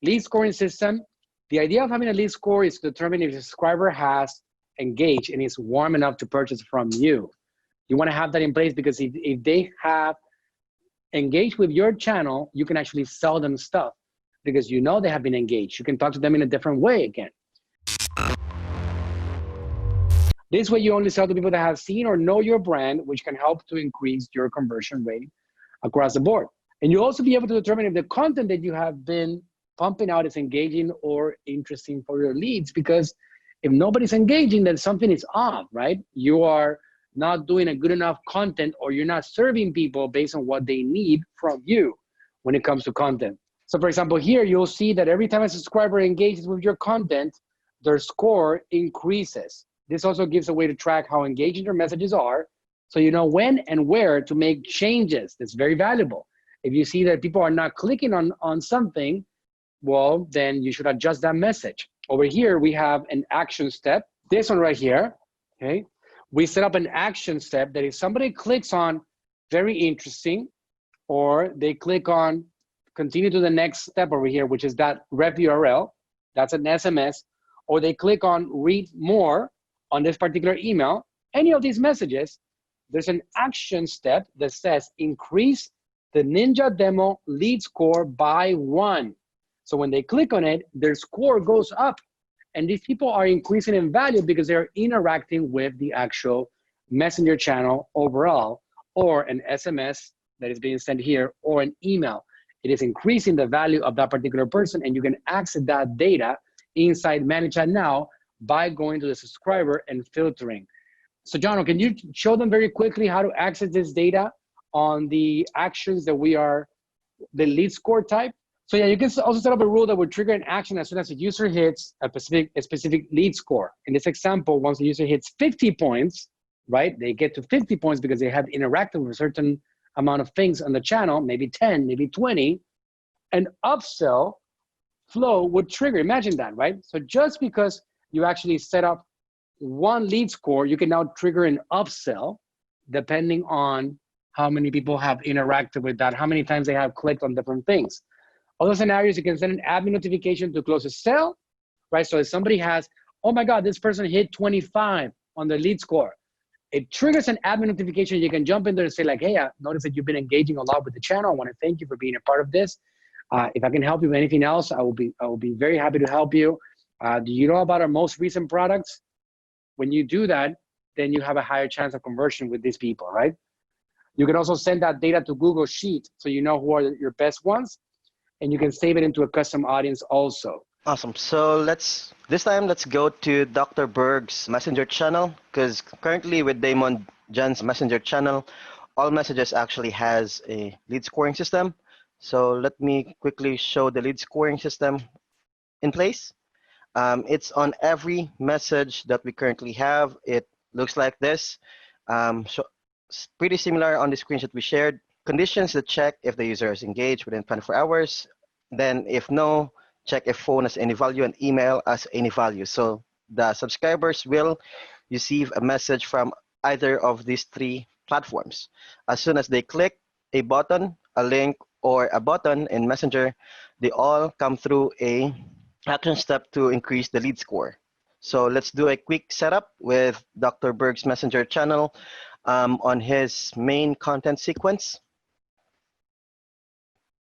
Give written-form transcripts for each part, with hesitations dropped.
Lead scoring system. The idea of having a lead score is to determine if a subscriber has engaged and is warm enough to purchase from you. You want to have that in place because if they have engaged with your channel, you can actually sell them stuff because you know they have been engaged. You can talk to them in a different way again. This way you only sell to people that have seen or know your brand, which can help to increase your conversion rate across the board. And you'll also be able to determine if the content that you have been pumping out is engaging or interesting for your leads, because if nobody's engaging, then something is off, right? You are not doing a good enough content, or you're not serving people based on what they need from you when it comes to content. So for example, here you'll see that every time a subscriber engages with your content, their score increases. This also gives a way to track how engaging your messages are, so you know when and where to make changes. That's very valuable. If you see that people are not clicking on something, well, then you should adjust that message. Over here, we have an action step. This one right here, okay? We set up an action step that if somebody clicks on very interesting, or they click on continue to the next step over here, which is that ref URL, that's an SMS, or they click on read more on this particular email, any of these messages, there's an action step that says increase the Ninja Demo lead score by 1. So when they click on it, their score goes up. And these people are increasing in value because they're interacting with the actual messenger channel overall, or an SMS that is being sent here, or an email. It is increasing the value of that particular person, and you can access that data inside ManyChat now by going to the subscriber and filtering. So John, can you show them very quickly how to access this data on the actions that we are, the lead score type? So yeah, you can also set up a rule that would trigger an action as soon as the user hits a specific lead score. In this example, once the user hits 50 points, right? They get to 50 points because they have interacted with a certain amount of things on the channel, maybe 10, maybe 20, an upsell flow would trigger. Imagine that, right? So just because you actually set up one lead score, you can now trigger an upsell depending on how many people have interacted with that, how many times they have clicked on different things. Other scenarios, you can send an admin notification to close a sale, right? So if somebody has, oh my God, this person hit 25 on their lead score, it triggers an admin notification. You can jump in there and say like, hey, I noticed that you've been engaging a lot with the channel. I want to thank you for being a part of this. If I can help you with anything else, I will be very happy to help you. Do you know about our most recent products? When you do that, then you have a higher chance of conversion with these people, right? You can also send that data to Google Sheet so you know who are your best ones, and you can save it into a custom audience also. Awesome. So this time let's go to Dr. Berg's messenger channel, because currently with Damon John's messenger channel, all messages actually has a lead scoring system. So let me quickly show the lead scoring system in place. It's on every message that we currently have. It looks like this. So it's pretty similar on the screenshot we shared. Conditions to check if the user is engaged within 24 hours. Then if no, check if phone has any value and email has any value. So the subscribers will receive a message from either of these three platforms. As soon as they click a button, a link, or a button in Messenger, they all come through a action step to increase the lead score. So let's do a quick setup with Dr. Berg's messenger channel on his main content sequence.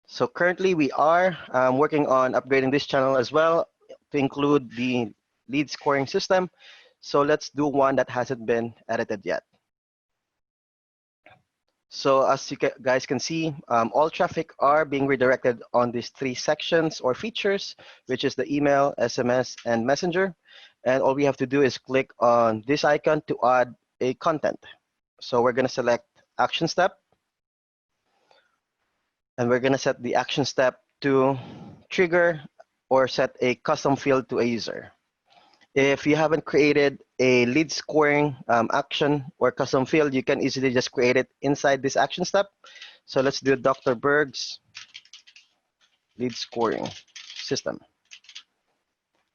So currently we are working on upgrading this channel as well to include the lead scoring system. So let's do one that hasn't been edited yet. So as you guys can see, all traffic are being redirected on these three sections or features, which is the email, SMS, and messenger. And all we have to do is click on this icon to add a content. So we're going to select action step. And we're going to set the action step to trigger or set a custom field to a user. If you haven't created a lead scoring action or custom field, you can easily just create it inside this action step. So let's do Dr. Berg's lead scoring system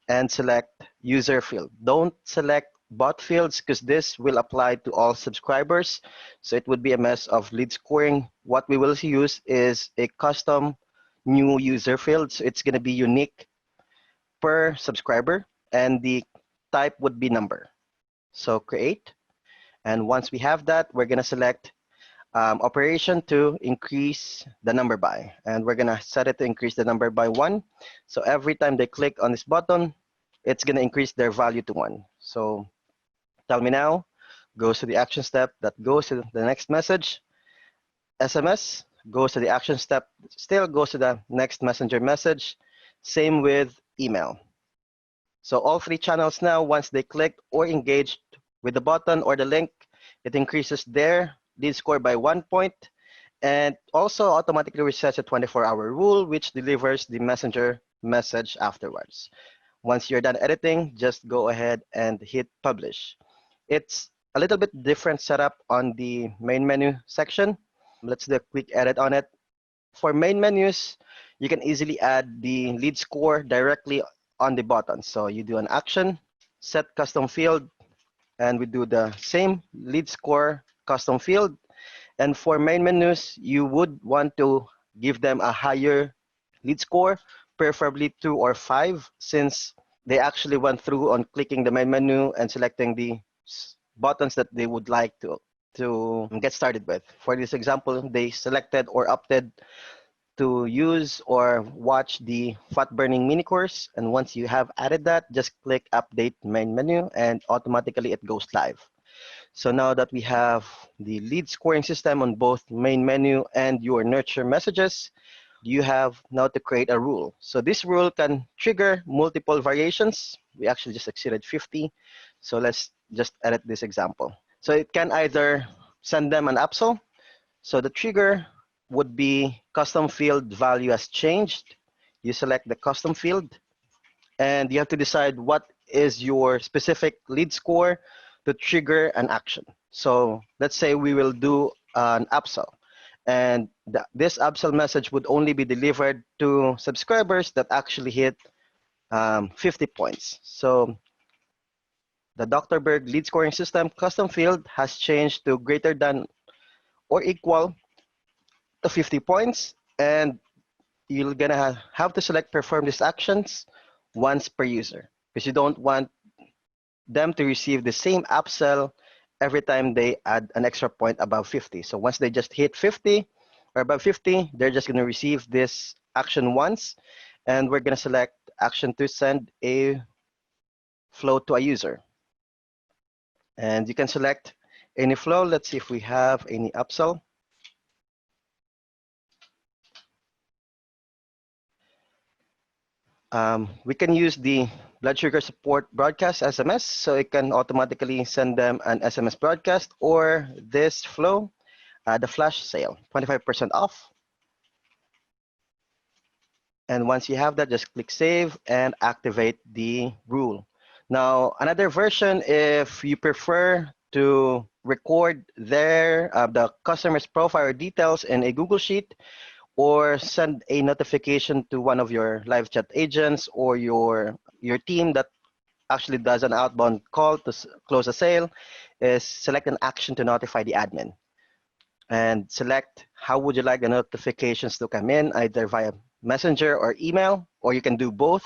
and select user field. Don't select bot fields because this will apply to all subscribers. So it would be a mess of lead scoring. What we will use is a custom new user field. So it's going to be unique per subscriber, and the type would be number. So create. And once we have that, we're going to select operation to increase the number by. And we're going to set it to increase the number by 1. So every time they click on this button, it's going to increase their value to 1. So tell me now, goes to the action step, that goes to the next message. SMS goes to the action step, still goes to the next messenger message. Same with email. So all 3 channels now, once they click or engaged with the button or the link, it increases their lead score by 1 point, and also automatically resets a 24-hour rule, which delivers the messenger message afterwards. Once you're done editing, just go ahead and hit publish. It's a little bit different setup on the main menu section. Let's do a quick edit on it. For main menus, you can easily add the lead score directly on the button. So you do an action, set custom field, and we do the same lead score custom field. And for main menus, you would want to give them a higher lead score, preferably 2 or 5, since they actually went through on clicking the main menu and selecting the buttons that they would like to get started with. For this example, they selected or opted to use or watch the fat burning mini course. And once you have added that, just click update main menu and automatically it goes live. So now that we have the lead scoring system on both main menu and your nurture messages, you have now to create a rule. So this rule can trigger multiple variations. We actually just exceeded 50. So let's just edit this example. So it can either send them an upsell. So the trigger would be custom field value has changed. You select the custom field, and you have to decide what is your specific lead score to trigger an action. So let's say we will do an upsell, and this upsell message would only be delivered to subscribers that actually hit 50 points. So the Dr. Berg lead scoring system custom field has changed to greater than or equal to 50 points, and you're gonna have to select perform these actions once per user, because you don't want them to receive the same upsell every time they add an extra point above 50. So once they just hit 50 or above 50, they're just gonna receive this action once, and we're gonna select action to send a flow to a user. And you can select any flow. Let's see if we have any upsell. We can use the blood sugar support broadcast SMS, so it can automatically send them an SMS broadcast, or this flow, the flash sale, 25% off. And once you have that, just click save and activate the rule. Now, another version, if you prefer to record the customer's profile or details in a Google Sheet, or send a notification to one of your live chat agents or your team that actually does an outbound call to close a sale, is select an action to notify the admin. And select how would you like the notifications to come in, either via messenger or email, or you can do both.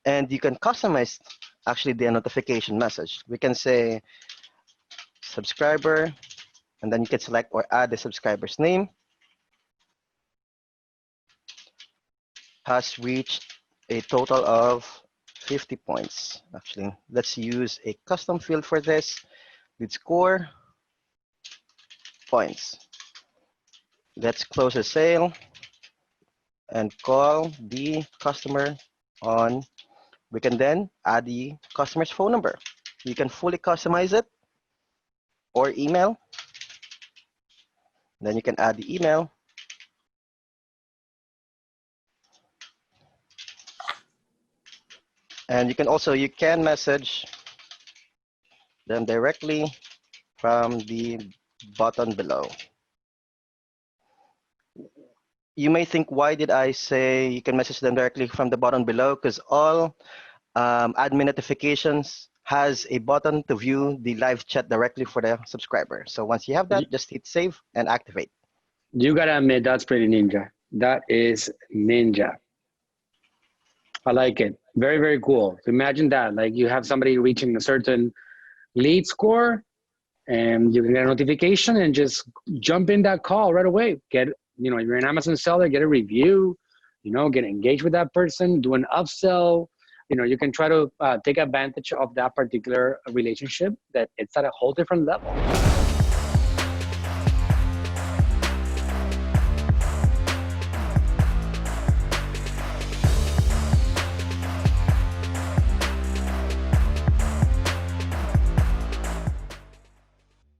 And you can customize actually the notification message. We can say subscriber, and then you can select or add the subscriber's name. Has reached a total of 50 points. Actually, let's use a custom field for this. Lead score, points. Let's close the sale and call the customer on. We can then add the customer's phone number. You can fully customize it, or email. Then you can add the email. And you can message them directly from the button below. You may think, why did I say you can message them directly from the button below? Because all admin notifications has a button to view the live chat directly for the subscriber. So once you have that, just hit save and activate. You gotta admit, that's pretty ninja. That is ninja. I like it. Very, very cool. So imagine that, like you have somebody reaching a certain lead score and you can get a notification and just jump in that call right away. Get, if you're an Amazon seller, get a review, get engaged with that person, do an upsell. You can try to take advantage of that particular relationship that it's at a whole different level.